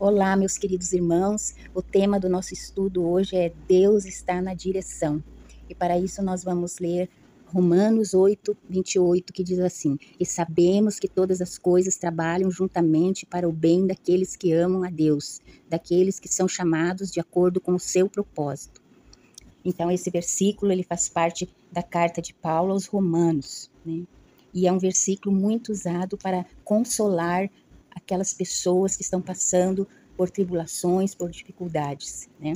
Olá, meus queridos irmãos. O tema do nosso estudo hoje é Deus está na direção. E para isso nós vamos ler Romanos 8, 28, que diz assim: E sabemos que todas as coisas trabalham juntamente para o bem daqueles que amam a Deus, daqueles que são chamados de acordo com o seu propósito. Então, esse versículo ele faz parte da carta de Paulo aos Romanos, né? E é um versículo muito usado para consolar aquelas pessoas que estão passando por tribulações, por dificuldades, né?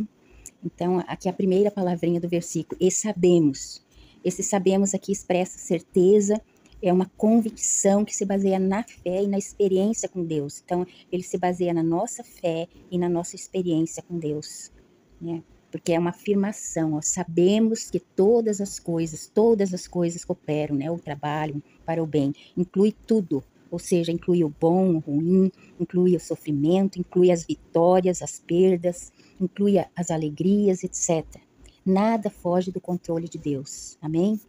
Então, aqui a primeira palavrinha do versículo, e sabemos. Esse sabemos aqui expressa certeza, é uma convicção que se baseia na fé e na experiência com Deus. Então, ele se baseia na nossa fé e na nossa experiência com Deus, né? Porque é uma afirmação, ó, sabemos que todas as coisas cooperam, né? O trabalho para o bem, inclui tudo, ou seja, inclui o bom, o ruim, inclui o sofrimento, inclui as vitórias, as perdas, inclui as alegrias, etc. Nada foge do controle de Deus, amém?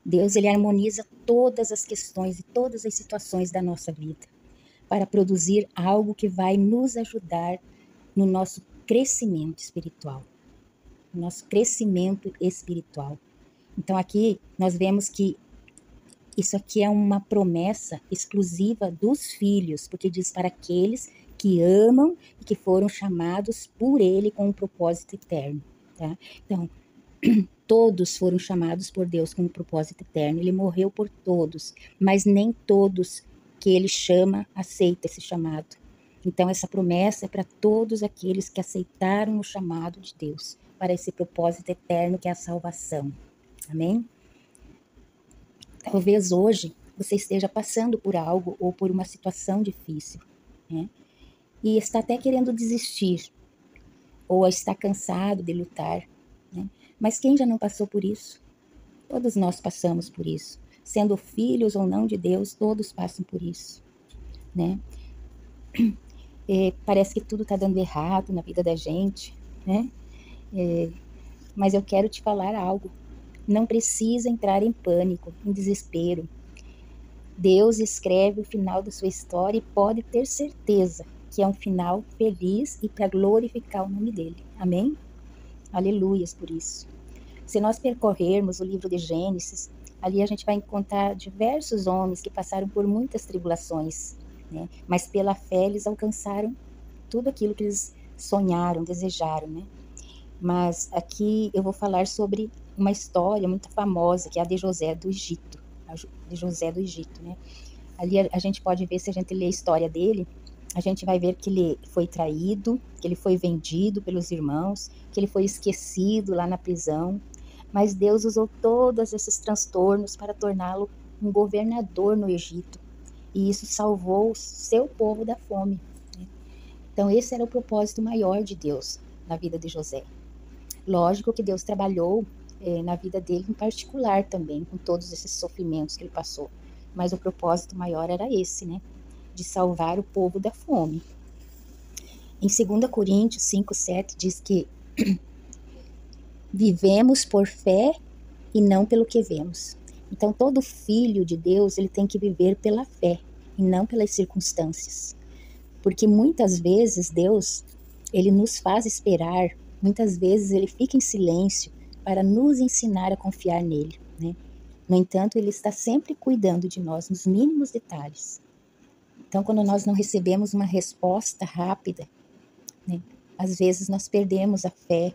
Deus, ele harmoniza todas as questões e todas as situações da nossa vida para produzir algo que vai nos ajudar no nosso crescimento espiritual. Nosso crescimento espiritual. Então aqui nós vemos que isso aqui é uma promessa exclusiva dos filhos, porque diz para aqueles que amam e que foram chamados por ele com um propósito eterno, tá? Então, todos foram chamados por Deus com um propósito eterno. Ele morreu por todos, mas nem todos que ele chama aceita esse chamado. Então, essa promessa é para todos aqueles que aceitaram o chamado de Deus, para esse propósito eterno que é a salvação. Amém? Talvez hoje você esteja passando por algo ou por uma situação difícil, né? E está até querendo desistir, ou está cansado de lutar, né? Mas quem já não passou por isso? Todos nós passamos por isso. Sendo filhos ou não de Deus, todos passam por isso, né? Parece que tudo está dando errado na vida da gente, né? Mas eu quero te falar algo. Não precisa entrar em pânico, em desespero. Deus escreve o final da sua história e pode ter certeza que é um final feliz e para glorificar o nome dele. Amém? Aleluias por isso. Se nós percorrermos o livro de Gênesis, ali a gente vai encontrar diversos homens que passaram por muitas tribulações, né? Mas pela fé eles alcançaram tudo aquilo que eles sonharam, desejaram, né? Mas aqui eu vou falar sobre uma história muito famosa, que é a de José do Egito. De José do Egito, né? Ali a gente pode ver, se a gente ler a história dele, a gente vai ver que ele foi traído, que ele foi vendido pelos irmãos, que ele foi esquecido lá na prisão. Mas Deus usou todos esses transtornos para torná-lo um governador no Egito. E isso salvou o seu povo da fome, né? Então esse era o propósito maior de Deus na vida de José. Lógico que Deus trabalhou na vida dele em particular também, com todos esses sofrimentos que ele passou. Mas o propósito maior era esse, né? De salvar o povo da fome. Em 2 Coríntios 5:7 diz que vivemos por fé e não pelo que vemos. Então todo filho de Deus, ele tem que viver pela fé e não pelas circunstâncias. Porque muitas vezes Deus, ele nos faz esperar, muitas vezes ele fica em silêncio para nos ensinar a confiar nele, né? No entanto, ele está sempre cuidando de nós nos mínimos detalhes. Então, quando nós não recebemos uma resposta rápida, né, às vezes nós perdemos a fé,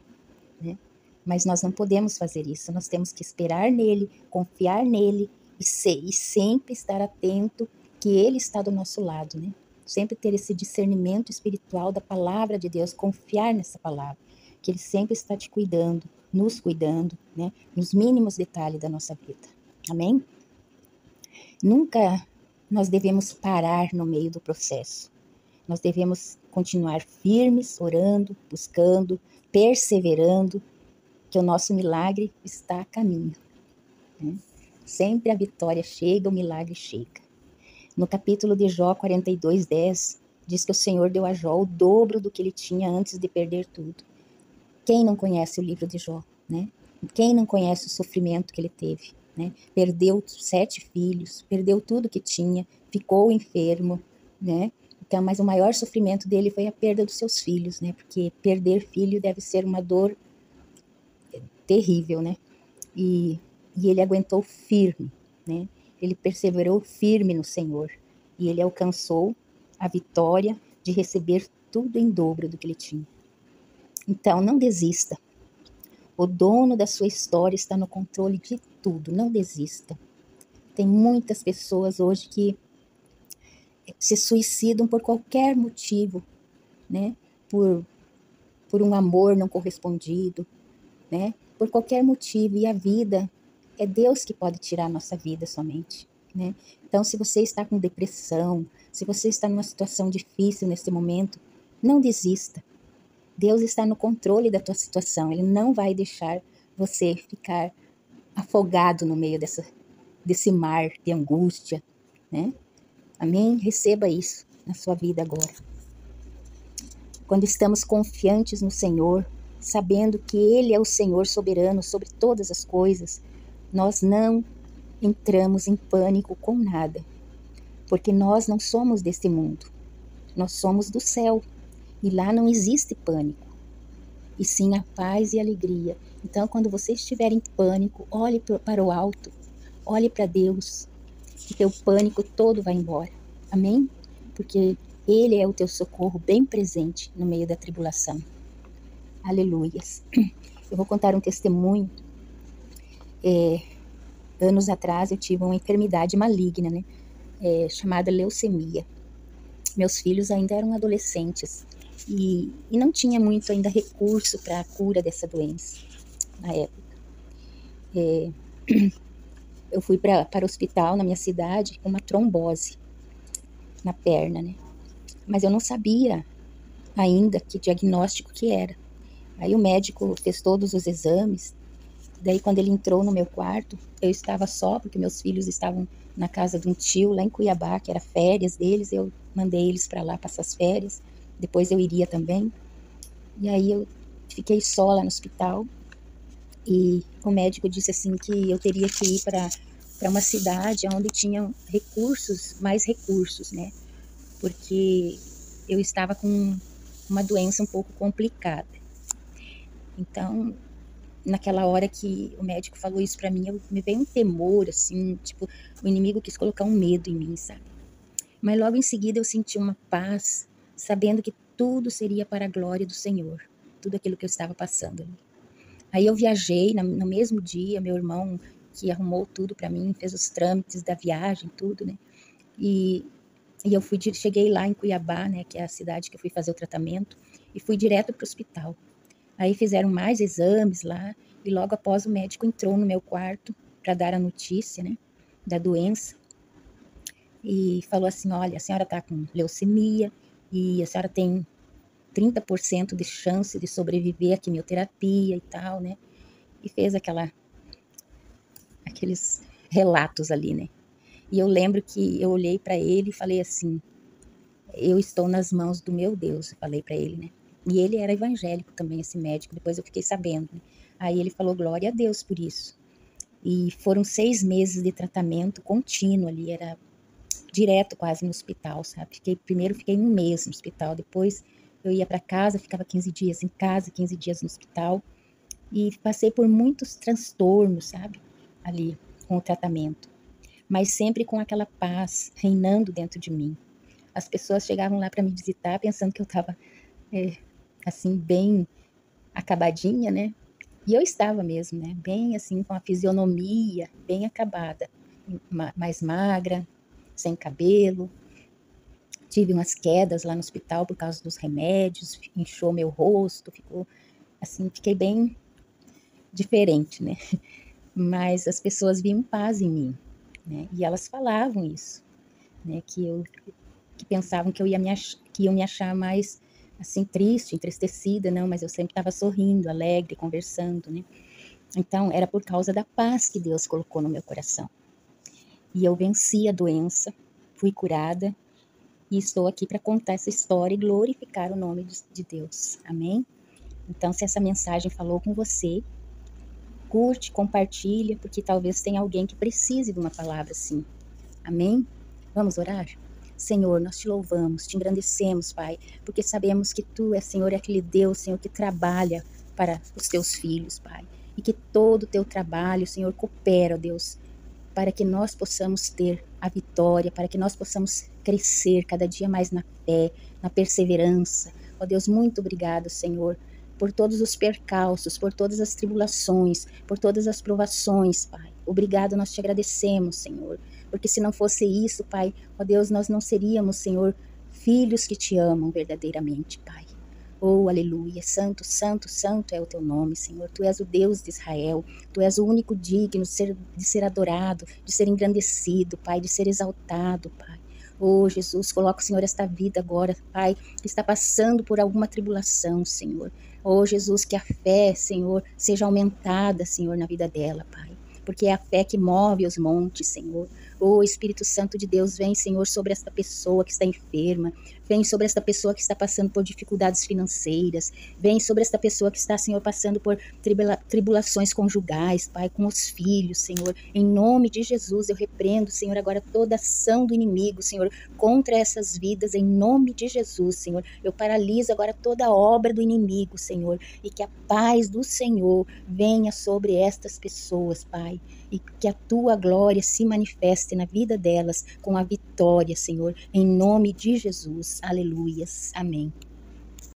né? Mas nós não podemos fazer isso. Nós temos que esperar nele, confiar nele e sempre estar atento que ele está do nosso lado, né? Sempre ter esse discernimento espiritual da palavra de Deus, confiar nessa palavra, que ele sempre está te cuidando, nos cuidando, né? Nos mínimos detalhes da nossa vida. Amém? Nunca nós devemos parar no meio do processo. Nós devemos continuar firmes, orando, buscando, perseverando, que o nosso milagre está a caminho, né? Sempre a vitória chega, o milagre chega. No capítulo de Jó 42:10, diz que o Senhor deu a Jó o dobro do que ele tinha antes de perder tudo. Quem não conhece o livro de Jó, né? Quem não conhece o sofrimento que ele teve, né? Perdeu 7 filhos, perdeu tudo que tinha, ficou enfermo, né? Então, mas o maior sofrimento dele foi a perda dos seus filhos, né? Porque perder filho deve ser uma dor terrível, né? E ele aguentou firme, né? Ele perseverou firme no Senhor. E ele alcançou a vitória de receber tudo em dobro do que ele tinha. Então, não desista. O dono da sua história está no controle de tudo. Não desista. Tem muitas pessoas hoje que se suicidam por qualquer motivo, né? Por um amor não correspondido, né? Por qualquer motivo. E a vida, é Deus que pode tirar a nossa vida somente, né? Então, se você está com depressão, se você está numa situação difícil nesse momento, não desista. Deus está no controle da tua situação. Ele não vai deixar você ficar afogado no meio desse mar de angústia, né? Amém? Receba isso na sua vida agora. Quando estamos confiantes no Senhor, sabendo que Ele é o Senhor soberano sobre todas as coisas, nós não entramos em pânico com nada, porque nós não somos deste mundo, nós somos do céu, e lá não existe pânico, e sim a paz e a alegria. Então, quando você estiver em pânico, olhe para o alto, olhe para Deus, e teu pânico todo vai embora, amém? Porque Ele é o teu socorro bem presente no meio da tribulação. Aleluias. Eu vou contar um testemunho. Anos atrás eu tive uma enfermidade maligna, né? Chamada leucemia. Meus filhos ainda eram adolescentes e não tinha muito ainda recurso para a cura dessa doença na época. Eu fui para o hospital na minha cidade com uma trombose na perna, né? Mas eu não sabia ainda que diagnóstico que era. Aí o médico fez todos os exames. Daí quando ele entrou no meu quarto, eu estava só, porque meus filhos estavam na casa de um tio lá em Cuiabá, que era férias deles. Eu mandei eles para lá passar as férias. Depois eu iria também. E aí eu fiquei só lá no hospital. E o médico disse assim que eu teria que ir para uma cidade onde tinham mais recursos, né? Porque eu estava com uma doença um pouco complicada. Então, naquela hora que o médico falou isso pra mim, me veio um temor, assim, tipo, o inimigo quis colocar um medo em mim, sabe? Mas logo em seguida eu senti uma paz, sabendo que tudo seria para a glória do Senhor, tudo aquilo que eu estava passando ali. Aí eu viajei no mesmo dia, meu irmão que arrumou tudo pra mim, fez os trâmites da viagem, tudo, né? E eu cheguei lá em Cuiabá, né, que é a cidade que eu fui fazer o tratamento, e fui direto pro hospital. Aí fizeram mais exames lá, e logo após o médico entrou no meu quarto para dar a notícia, né, da doença, e falou assim, olha, a senhora está com leucemia, e a senhora tem 30% de chance de sobreviver à quimioterapia e tal, né, e fez aqueles relatos ali, né. E eu lembro que eu olhei para ele e falei assim, eu estou nas mãos do meu Deus, eu falei para ele, né. E ele era evangélico também, esse médico, depois eu fiquei sabendo, né? Aí ele falou, glória a Deus por isso. E foram 6 meses de tratamento contínuo ali, era direto quase no hospital, sabe? Primeiro fiquei 1 mês no hospital, depois eu ia para casa, ficava 15 dias em casa, 15 dias no hospital. E passei por muitos transtornos, sabe? Ali, com o tratamento. Mas sempre com aquela paz reinando dentro de mim. As pessoas chegavam lá para me visitar pensando que eu estava assim, bem acabadinha, né? E eu estava mesmo, né? Bem assim, com a fisionomia bem acabada, mais magra, sem cabelo. Tive umas quedas lá no hospital por causa dos remédios, inchou meu rosto, ficou assim, fiquei bem diferente, né? Mas as pessoas viam paz em mim, né? E elas falavam isso, né? Que pensavam que iam me achar mais assim, triste, entristecida, não, mas eu sempre estava sorrindo, alegre, conversando, né? Então, era por causa da paz que Deus colocou no meu coração. E eu venci a doença, fui curada, e estou aqui para contar essa história e glorificar o nome de Deus. Amém? Então, se essa mensagem falou com você, curte, compartilha, porque talvez tenha alguém que precise de uma palavra assim. Amém? Vamos orar? Senhor, nós te louvamos, te engrandecemos, Pai, porque sabemos que Tu és, Senhor, é aquele Deus, Senhor, que trabalha para os Teus filhos, Pai, e que todo o Teu trabalho, Senhor, coopera, ó Deus, para que nós possamos ter a vitória, para que nós possamos crescer cada dia mais na fé, na perseverança. Ó Deus, muito obrigado, Senhor, por todos os percalços, por todas as tribulações, por todas as provações, Pai. Obrigado, nós te agradecemos, Senhor, porque se não fosse isso, Pai, ó Deus, nós não seríamos, Senhor, filhos que te amam verdadeiramente, Pai. Oh, aleluia, santo, santo, santo é o teu nome, Senhor. Tu és o Deus de Israel, tu és o único digno de ser adorado, de ser engrandecido, Pai, de ser exaltado, Pai. Oh, Jesus, coloca, Senhor, esta vida agora, Pai, que está passando por alguma tribulação, Senhor. Oh, Jesus, que a fé, Senhor, seja aumentada, Senhor, na vida dela, Pai. Porque é a fé que move os montes, Senhor. Oh, Espírito Santo de Deus, vem, Senhor, sobre esta pessoa que está enferma. Vem sobre esta pessoa que está passando por dificuldades financeiras. Vem sobre esta pessoa que está, Senhor, passando por tribulações conjugais, Pai, com os filhos, Senhor. Em nome de Jesus, eu repreendo, Senhor, agora toda ação do inimigo, Senhor, contra essas vidas, em nome de Jesus, Senhor. Eu paraliso agora toda a obra do inimigo, Senhor, e que a paz do Senhor venha sobre estas pessoas, Pai, e que a tua glória se manifeste na vida delas com a vitória, Senhor, em nome de Jesus. Aleluias. Amém.